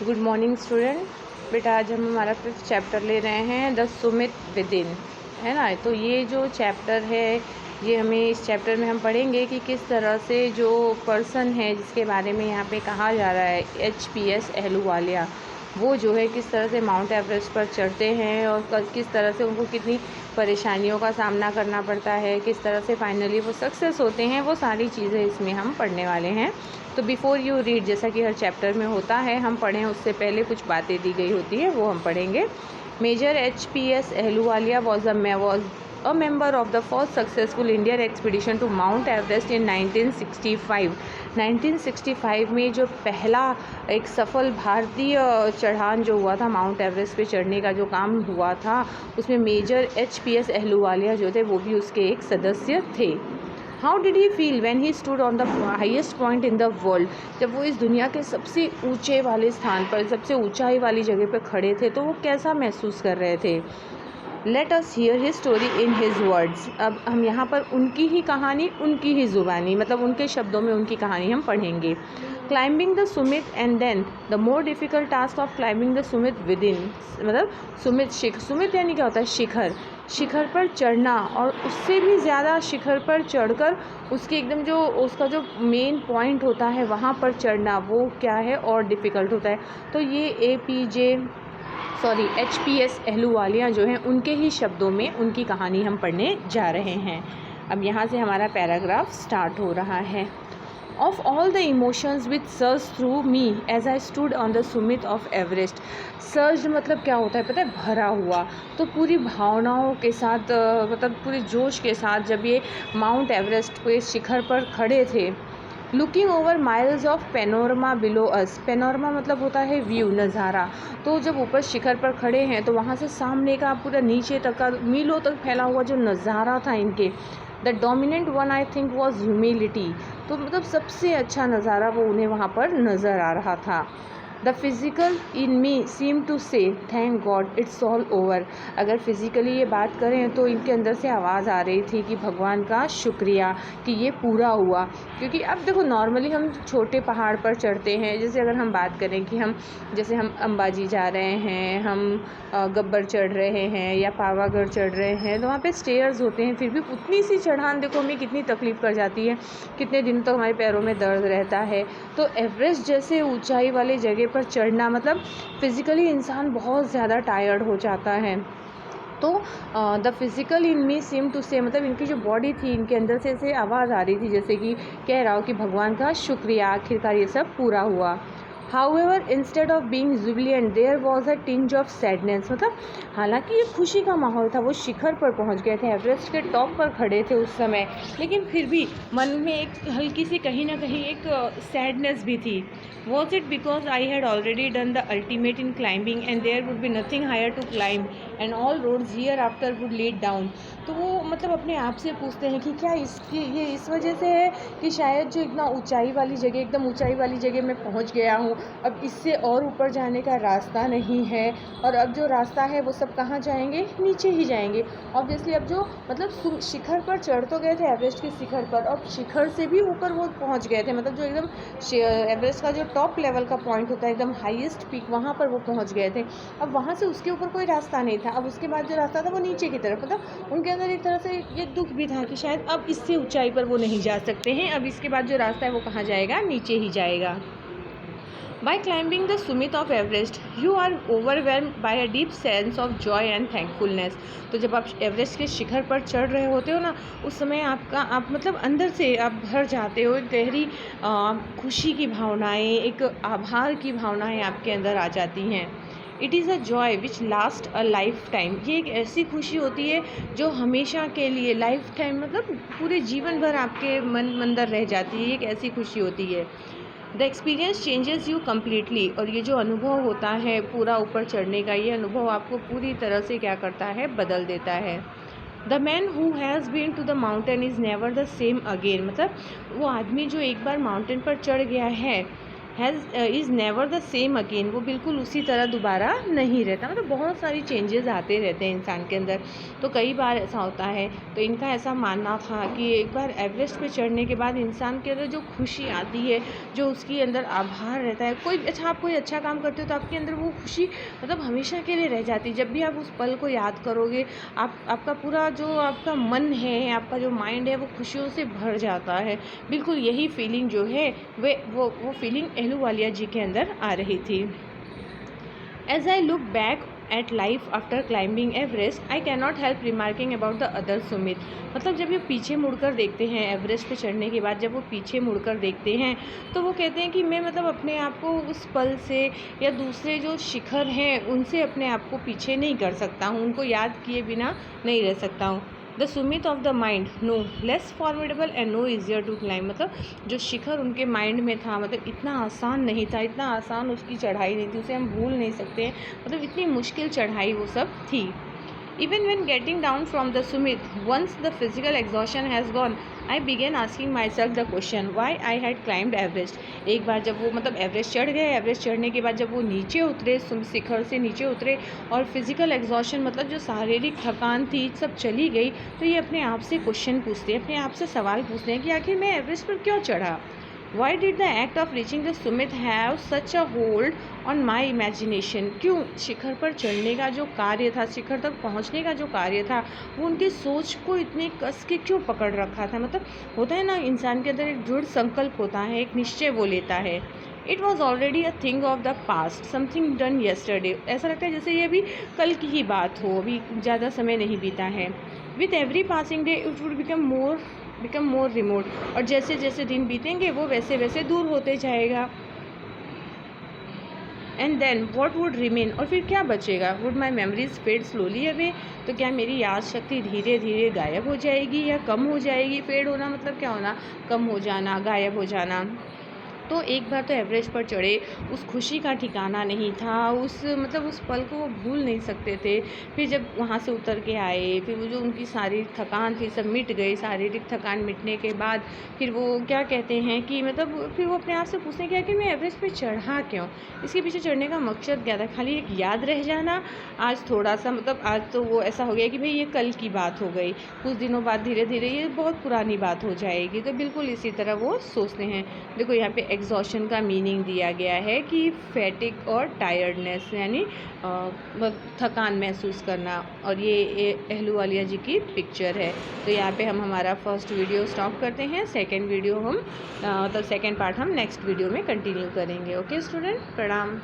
Good morning student. बेटा आज हम हमारा 5th चैप्टर ले रहे हैं द सुमित विद इन, है ना। तो ये जो चैप्टर है ये हमें इस चैप्टर में हम पढ़ेंगे कि किस तरह से जो पर्सन है जिसके बारे में यहाँ पे कहा जा रहा है HPS अहलूवालिया, वो जो है किस तरह से माउंट एवरेस्ट पर चढ़ते हैं और किस तरह से उनको कितनी परेशानियों का सामना करना पड़ता है, किस तरह से फाइनली वो सक्सेस होते हैं, वो सारी चीज़ें इसमें हम पढ़ने वाले हैं। तो बिफ़ोर यू रीड, जैसा कि हर चैप्टर में होता है, हम पढ़ें उससे पहले कुछ बातें दी गई होती है वो हम पढ़ेंगे। Major HPS Ahluwalia was a member of the first successful Indian expedition to Mount Everest in 1965। 1965 में जो पहला एक सफल भारतीय चढ़ान जो हुआ था, माउंट एवरेस्ट पे चढ़ने का जो काम हुआ था, उसमें मेजर HPS अहलूवालिया जो थे वो भी उसके एक सदस्य थे। How did he feel when he stood on the highest point in the world, जब वो इस दुनिया के सबसे ऊंचे वाले स्थान पर, सबसे ऊंचाई वाली जगह पर खड़े थे, तो वो कैसा महसूस कर रहे थे। Let us here his story in his words. अब हम यहाँ पर उनकी ही कहानी, उनकी ही ज़ुबानी, मतलब उनके शब्दों में उनकी कहानी हम पढ़ेंगे। Climbing the summit and then the more difficult task of climbing the summit within, मतलब सुमित यानी क्या होता है, शिखर पर चढ़ना, और उससे भी ज़्यादा शिखर पर चढ़कर उसके एकदम जो उसका जो मेन पॉइंट होता है वहाँ पर चढ़ना, वो क्या है और डिफ़िकल्ट होता है। तो ये HPS अहलूवालिया जो हैं उनके ही शब्दों में उनकी कहानी हम पढ़ने जा रहे हैं। अब यहाँ से हमारा पैराग्राफ स्टार्ट हो रहा है। Of all the emotions which surged through me as I stood on the summit of Everest। Surge मतलब क्या होता है पता है, भरा हुआ। तो पूरी भावनाओं के साथ मतलब पूरे जोश के साथ जब ये माउंट एवरेस्ट के शिखर पर खड़े थे, looking over miles of panorama below us. Panorama मतलब होता है व्यू, नज़ारा। तो जब ऊपर शिखर पर खड़े हैं तो वहाँ से सामने का पूरा नीचे तक का मीलों तक फैला हुआ जो नज़ारा था इनके, the dominant one I think was humility. तो मतलब सबसे अच्छा नज़ारा वो उन्हें वहाँ पर नज़र आ रहा था। The physical in me seem to say thank God it's all over. अगर फिज़िकली ये बात करें तो इनके अंदर से आवाज़ आ रही थी कि भगवान का शुक्रिया कि ये पूरा हुआ। क्योंकि अब देखो नॉर्मली हम छोटे पहाड़ पर चढ़ते हैं, जैसे अगर हम बात करें कि हम अंबाजी जा रहे हैं, हम गब्बर चढ़ रहे हैं या पावागढ़ चढ़ रहे हैं, तो वहाँ पे स्टेयर्स होते हैं, फिर भी उतनी सी चढ़ान देखो हमें कितनी तकलीफ़ कर जाती है, कितने दिनों तक हमारे पैरों में दर्द रहता है। तो एवरेस्ट जैसे ऊंचाई वाली जगह पर चढ़ना मतलब फिज़िकली इंसान बहुत ज़्यादा टायर्ड हो जाता है। तो the physical in me seem to say, मतलब इनकी जो बॉडी थी, इनके अंदर से ऐसे आवाज़ आ रही थी जैसे कि कह रहा हो कि भगवान का शुक्रिया, आखिरकार ये सब पूरा हुआ। However, instead of being jubilant, there was a tinge of sadness। मतलब हालांकि ये खुशी का माहौल था, वो शिखर पर पहुंच गए थे, एवरेस्ट के टॉप पर खड़े थे उस समय, लेकिन फिर भी मन में एक हल्की सी कहीं ना कहीं एक सैडनेस भी थी। Was it because I had already done the ultimate in climbing and there would be nothing higher to climb and all roads hereafter would lead down। तो वो मतलब अपने आप से पूछते हैं कि क्या ये इस वजह से है कि शायद जो इतना ऊंचाई वाली जगह, एकदम ऊंचाई वाली जगह मैं पहुंच गया हूँ, अब इससे और ऊपर जाने का रास्ता नहीं है, और अब जो रास्ता है वो सब कहाँ जाएंगे, नीचे ही जाएंगे। ऑब्वियसली अब जो मतलब शिखर पर चढ़ तो गए थे एवरेस्ट के शिखर पर, अब शिखर से भी ऊपर वो पहुँच गए थे, मतलब जो एकदम एवरेस्ट का जो टॉप लेवल का पॉइंट होता है, एकदम हाईएस्ट पीक, वहाँ पर वो पहुँच गए थे। अब वहाँ से उसके ऊपर कोई रास्ता नहीं था, अब उसके बाद जो रास्ता था वो नीचे की तरफ, मतलब उनके अंदर एक तरह से ये दुख भी था कि शायद अब इससे ऊंचाई पर वो नहीं जा सकते हैं, अब इसके बाद जो रास्ता है वो कहाँ जाएगा, नीचे ही जाएगा। By climbing the summit of Everest, you are overwhelmed by a deep sense of joy and thankfulness। तो जब आप एवरेस्ट के शिखर पर चढ़ रहे होते हो ना, उस समय आप मतलब अंदर से आप भर जाते हो, एक गहरी खुशी की भावनाएं, एक आभार की भावनाएं आपके अंदर आ जाती हैं। It is a joy which last a life time. ये एक ऐसी खुशी होती है जो हमेशा के लिए, लाइफ टाइम मतलब पूरे जीवन भर आपके मन अंदर रह जाती है, एक ऐसी खुशी होती है। The experience changes you completely. और ये जो अनुभव होता है पूरा ऊपर चढ़ने का, ये अनुभव आपको पूरी तरह से क्या करता है, बदल देता है। The man who has been to the mountain is never the same again. मतलब वो आदमी जो एक बार माउंटेन पर चढ़ गया है is never the same again, वो बिल्कुल उसी तरह दोबारा नहीं रहता। मतलब बहुत सारी चेंजेस आते रहते हैं इंसान के अंदर। तो कई बार ऐसा होता है, तो इनका ऐसा मानना था कि एक बार एवरेस्ट पे चढ़ने के बाद इंसान के अंदर जो खुशी आती है, जो उसके अंदर आभार रहता है, आप कोई अच्छा काम करते हो तो आपके अंदर वो खुशी मतलब हमेशा के लिए रह जाती है। जब भी आप उस पल को याद करोगे, आपका पूरा जो आपका मन है, आपका जो माइंड है, वो खुशियों से भर जाता है। बिल्कुल यही फीलिंग जो है वो फीलिंग अहलूवालिया जी के अंदर आ रही थी। As I look back at life after climbing Everest, I cannot help remarking about the other Sumit. मतलब जब ये पीछे मुड़कर देखते हैं एवरेस्ट पे चढ़ने के बाद, जब वो पीछे मुड़कर देखते हैं तो वो कहते हैं कि मैं मतलब अपने आप को उस पल से या दूसरे जो शिखर हैं उनसे अपने आप को पीछे नहीं कर सकता हूँ, उनको याद किए बिना नहीं रह सकता हूँ। The summit of the mind no less formidable and no easier to climb. मतलब जो शिखर उनके माइंड में था, मतलब इतना आसान नहीं था, इतना आसान उसकी चढ़ाई नहीं थी, उसे हम भूल नहीं सकते हैं। मतलब इतनी मुश्किल चढ़ाई वो सब थी। Even when getting down from the summit, once the physical exhaustion has gone, I began asking myself the question why I had climbed Everest. एक बार जब वो मतलब एवरेस्ट चढ़ गए, एवरेस्ट चढ़ने के बाद जब वो नीचे उतरे, शिखर से नीचे उतरे और फिजिकल एग्जॉशन मतलब जो शारीरिक थकान थी सब चली गई, तो ये अपने आप से क्वेश्चन पूछते हैं, अपने आप से सवाल पूछते हैं कि आखिर मैं एवरेस्ट पर क्यों चढ़ा। Why did the act of reaching the summit have such a hold on my imagination? क्यों शिखर पर चढ़ने का जो कार्य था, शिखर तक पहुंचने का जो कार्य था, वो उनकी सोच को इतने कस के क्यों पकड़ रखा था। मतलब होता है ना, इंसान के अंदर एक दृढ़ संकल्प होता है, एक निश्चय वो लेता है। It was already a thing of the past, something done yesterday. ऐसा लगता है जैसे ये अभी कल की ही बात हो, अभी ज़्यादा समय नहीं बीता है। With every passing day it would become more remote. और जैसे जैसे दिन बीतेंगे वो वैसे वैसे दूर होते जाएगा। And then what would remain, और फिर क्या बचेगा। Would my memories fade slowly away, तो क्या मेरी याद शक्ति धीरे धीरे गायब हो जाएगी या कम हो जाएगी। फेड होना मतलब क्या होना, कम हो जाना, गायब हो जाना। तो एक बार तो एवरेस्ट पर चढ़े, उस खुशी का ठिकाना नहीं था, उस पल को वो भूल नहीं सकते थे। फिर जब वहाँ से उतर के आए, फिर वो जो उनकी शारीरिक थकान थी सब मिट गई। शारीरिक थकान मिटने के बाद फिर वो क्या कहते हैं कि मतलब फिर वो अपने आप से पूछने क्या कि मैं एवरेस्ट पे चढ़ा क्यों, इसके पीछे चढ़ने का मकसद क्या था। खाली एक याद रह जाना। आज थोड़ा सा मतलब आज तो वो ऐसा हो गया कि भाई ये कल की बात हो गई, कुछ दिनों बाद धीरे धीरे ये बहुत पुरानी बात हो जाएगी। तो बिल्कुल इसी तरह वो सोचते हैं। देखो यहाँ पे एग्जॉशन का मीनिंग दिया गया है कि फैटिक और टायर्डनेस, यानी थकान महसूस करना। और ये अहलूवालिया जी की पिक्चर है। तो यहाँ पे हम हमारा फर्स्ट वीडियो स्टॉप करते हैं। सेकंड वीडियो हम सेकंड पार्ट हम नेक्स्ट वीडियो में कंटिन्यू करेंगे। ओके स्टूडेंट, प्रणाम।